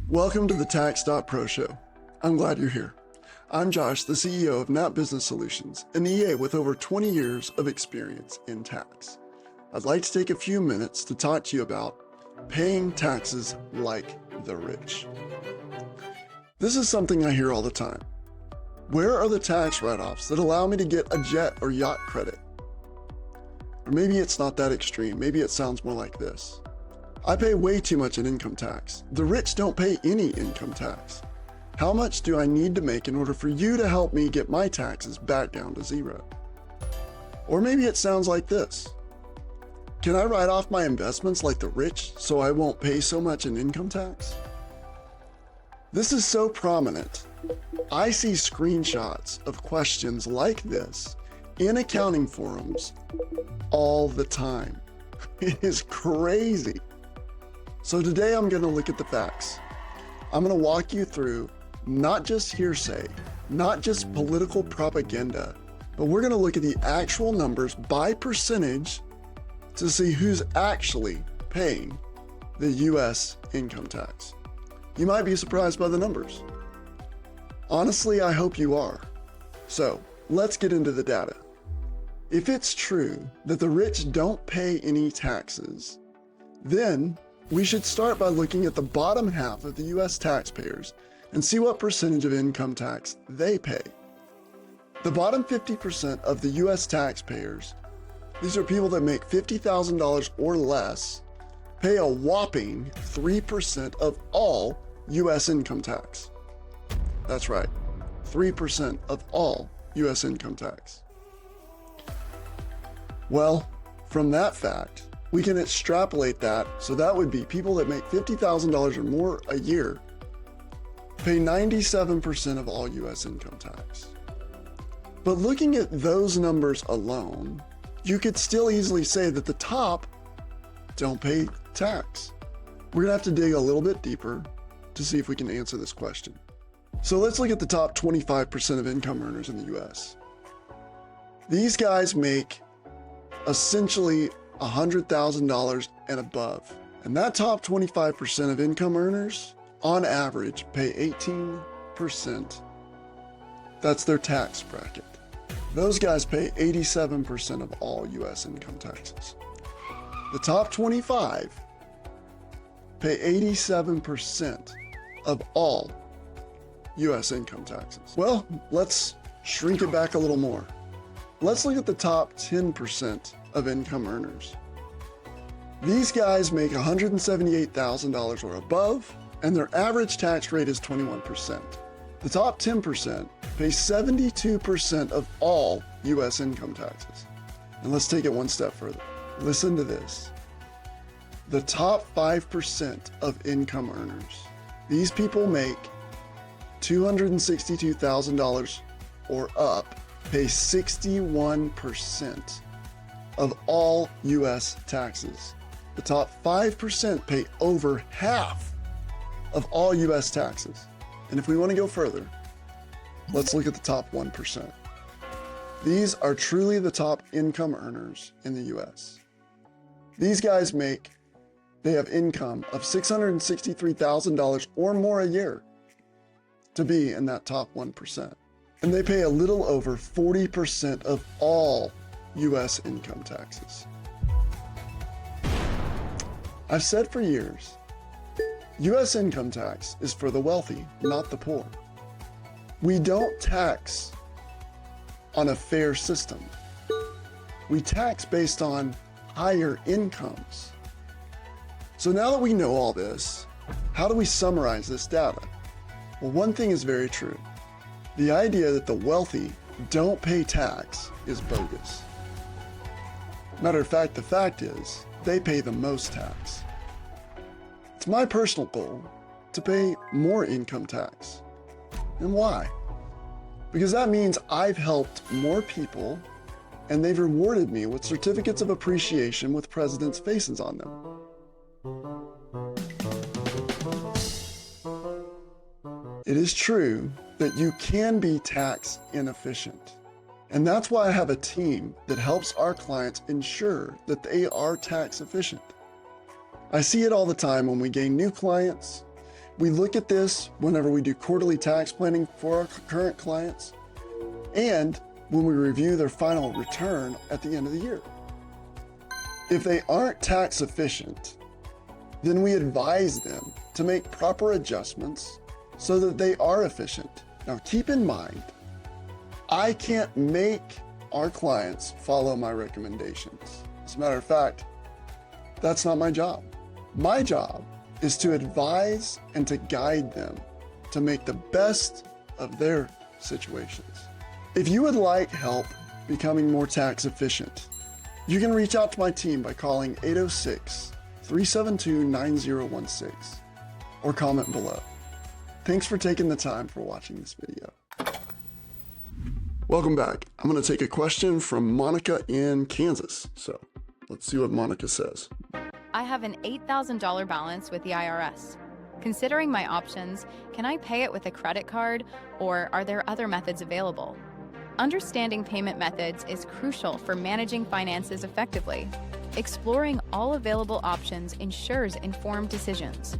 Welcome to the Tax.Pro show. I'm glad you're here. I'm Josh, the CEO of Knapp Business Solutions, an EA with over 20 years of experience in tax. I'd like to take a few minutes to talk to you about paying taxes like the rich. This is something I hear all the time. Where are the tax write-offs that allow me to get a jet or yacht credit? Or maybe it's not that extreme. Maybe it sounds more like this. I pay way too much in income tax. The rich don't pay any income tax. How much do I need to make in order for you to help me get my taxes back down to zero? Or maybe it sounds like this. Can I write off my investments like the rich so I won't pay so much in income tax? This is so prominent. I see screenshots of questions like this in accounting forums all the time. It is crazy. So today I'm going to look at the facts. I'm going to walk you through not just hearsay, not just political propaganda, but we're going to look at the actual numbers by percentage to see who's actually paying the U.S. income tax. You might be surprised by the numbers. Honestly, I hope you are. So let's get into the data. If it's true that the rich don't pay any taxes, then we should start by looking at the bottom half of the U.S. taxpayers and see what percentage of income tax they pay. The bottom 50% of the U.S. taxpayers, these are people that make $50,000 or less, pay a whopping 3% of all U.S. income tax. That's right, 3% of all U.S. income tax. Well, from that fact, we can extrapolate that, so that would be people that make $50,000 or more a year pay 97% of all U.S. income tax. But looking at those numbers alone, you could still easily say that the top don't pay tax. We're gonna have to dig a little bit deeper to see if we can answer this question. So let's look at the top 25% of income earners in the U.S. These guys make essentially $100,000 and above. And that top 25% of income earners, on average, pay 18%. That's their tax bracket. Those guys pay 87% of all U.S. income taxes. The top 25 pay 87% of all U.S. income taxes. Well, let's shrink it back a little more. Let's look at the top 10% of income earners. These guys make $178,000 or above, and their average tax rate is 21%. The top 10% pay 72% of all U.S. income taxes. And let's take it one step further. Listen to this. The top 5% of income earners, these people make $262,000 or up, pay 61% of all U.S. taxes. The top 5% pay over half of all U.S. taxes. And if we want to go further, let's look at the top 1%. These are truly the top income earners in the U.S. These guys they have income of $663,000 or more a year to be in that top 1%. And they pay a little over 40% of all U.S. income taxes. I've said for years, U.S. income tax is for the wealthy, not the poor. We don't tax on a fair system. We tax based on higher incomes. So now that we know all this, how do we summarize this data? Well, one thing is very true. The idea that the wealthy don't pay tax is bogus. Matter of fact, the fact is, they pay the most tax. It's my personal goal to pay more income tax. And why? Because that means I've helped more people and they've rewarded me with certificates of appreciation with presidents' faces on them. It is true that you can be tax inefficient. And that's why I have a team that helps our clients ensure that they are tax efficient. I see it all the time when we gain new clients We look at this whenever we do quarterly tax planning for our current clients and when we review their final return at the end of the year. If they aren't tax efficient, then we advise them to make proper adjustments so that they are efficient. Now, keep in mind, I can't make our clients follow my recommendations. As a matter of fact, that's not my job. My job is to advise and to guide them to make the best of their situations. If you would like help becoming more tax efficient, you can reach out to my team by calling 806-372-9016 or comment below. Thanks for taking the time for watching this video. Welcome back. I'm going to take a question from Monica in Kansas. So let's see what Monica says. I have an $8,000 balance with the IRS. Considering my options, can I pay it with a credit card, or are there other methods available? Understanding payment methods is crucial for managing finances effectively. Exploring all available options ensures informed decisions.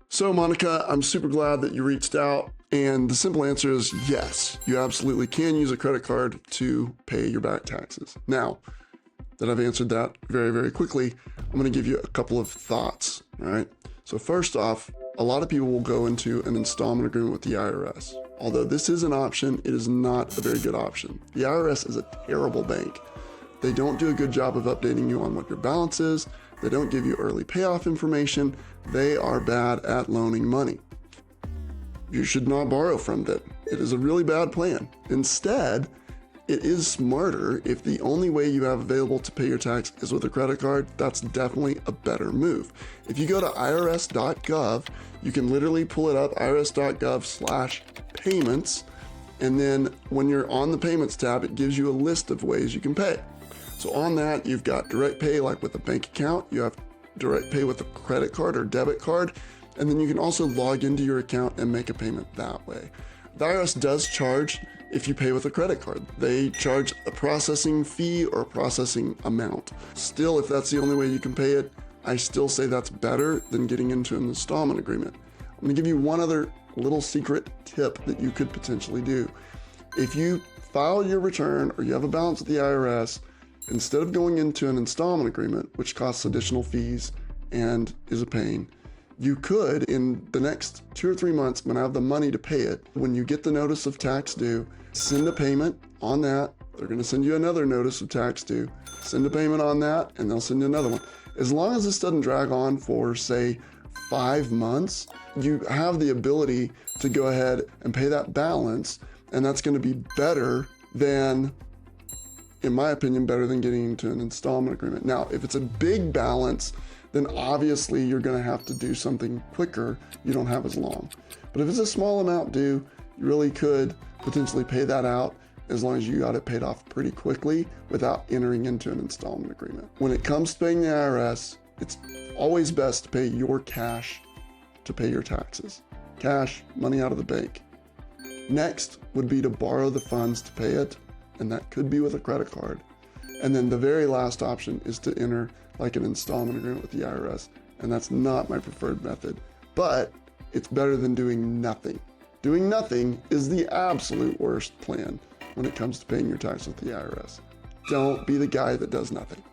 So Monica, I'm super glad that you reached out, and the simple answer is yes, you absolutely can use a credit card to pay your back taxes. Now that I've answered that very, very quickly, I'm going to give you a couple of thoughts, all right? So first off, a lot of people will go into an installment agreement with the IRS. Although this is an option, it is not a very good option. The IRS is a terrible bank. They don't do a good job of updating you on what your balance is. They don't give you early payoff information. They are bad at loaning money. You should not borrow from them. It is a really bad plan. Instead, it is smarter if the only way you have available to pay your tax is with a credit card. That's definitely a better move. If you go to irs.gov, you can literally pull it up, irs.gov/payments, and then when you're on the payments tab, it gives you a list of ways you can pay. So on that, you've got direct pay like with a bank account, you have direct pay with a credit card or debit card, and then you can also log into your account and make a payment that way. The IRS does charge if you pay with a credit card. They charge a processing fee or a processing amount. Still, if that's the only way you can pay it, I still say that's better than getting into an installment agreement. I'm gonna give you one other little secret tip that you could potentially do. If you file your return or you have a balance with the IRS, instead of going into an installment agreement, which costs additional fees and is a pain, you could, in the next 2 or 3 months, when I have the money to pay it, when you get the notice of tax due, send a payment on that. They're going to send you another notice of tax due. Send a payment on that, and they'll send you another one. As long as this doesn't drag on for, say, 5 months, you have the ability to go ahead and pay that balance, and that's going to be better than, in my opinion, better than getting into an installment agreement. Now, if it's a big balance, then obviously you're going to have to do something quicker. You don't have as long. But if it's a small amount due, you really could potentially pay that out as long as you got it paid off pretty quickly without entering into an installment agreement. When it comes to paying the IRS, it's always best to pay your cash to pay your taxes. Cash, money out of the bank. Next would be to borrow the funds to pay it, and that could be with a credit card. And then the very last option is to enter like an installment agreement with the IRS, and that's not my preferred method, but it's better than doing nothing. Doing nothing is the absolute worst plan when it comes to paying your tax with the IRS. Don't be the guy that does nothing.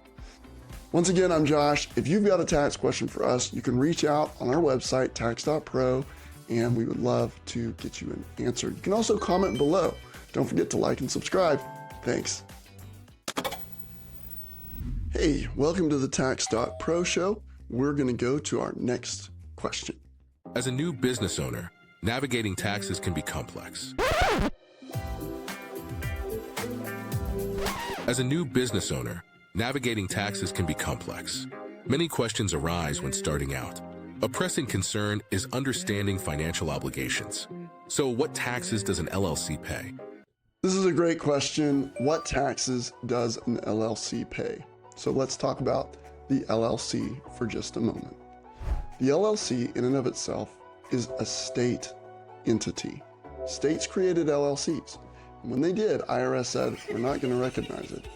Once again, I'm Josh. If you've got a tax question for us, you can reach out on our website, Tax.Pro, and we would love to get you an answer. You can also comment below. Don't forget to like and subscribe. Thanks. Hey, welcome to the Tax.Pro show. We're going to go to our next question. As a new business owner, navigating taxes can be complex. As a new business owner, navigating taxes can be complex. Many questions arise when starting out. A pressing concern is understanding financial obligations. So what taxes does an LLC pay? This is a great question. What taxes does an LLC pay? So let's talk about the LLC for just a moment. The LLC in and of itself is a state entity. States created LLCs. And when they did, IRS said, we're not going to recognize it.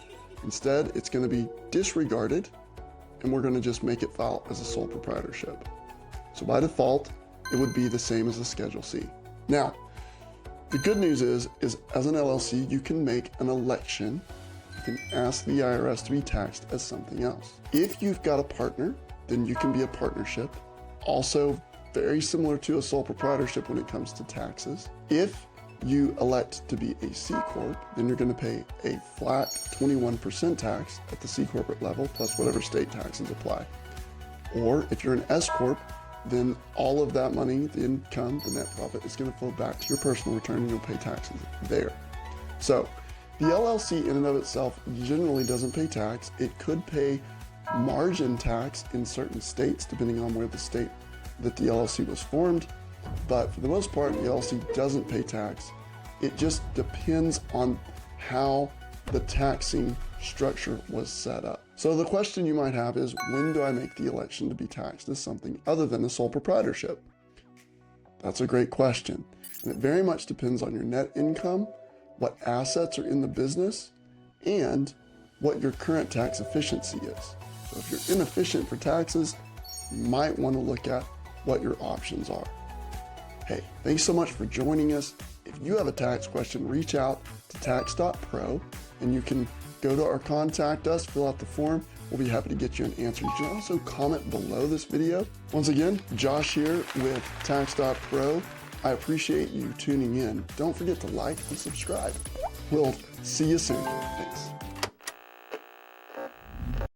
Instead, it's going to be disregarded, and we're going to just make it file as a sole proprietorship. So by default, it would be the same as a Schedule C. Now, the good news is as an LLC, you can make an election. You can ask the IRS to be taxed as something else. If you've got a partner, then you can be a partnership. Also, very similar to a sole proprietorship when it comes to taxes. If you elect to be a C Corp, then you're going to pay a flat 21% tax at the C Corporate level, plus whatever state taxes apply. Or if you're an S Corp, then all of that money, the income, the net profit, is going to flow back to your personal return and you'll pay taxes there. So the LLC in and of itself generally doesn't pay tax. It could pay margin tax in certain states, depending on where the state that the LLC was formed. But for the most part, the LLC doesn't pay tax. It just depends on how the taxing structure was set up. So the question you might have is, when do I make the election to be taxed as something other than a sole proprietorship? That's a great question. And it very much depends on your net income, what assets are in the business, and what your current tax efficiency is. So if you're inefficient for taxes, you might want to look at what your options are. Hey, thanks so much for joining us. If you have a tax question, reach out to Tax.Pro, and you can go to our contact us, fill out the form. We'll be happy to get you an answer. You can also comment below this video. Once again, Josh here with Tax.Pro. I appreciate you tuning in. Don't forget to like and subscribe. We'll see you soon. Thanks.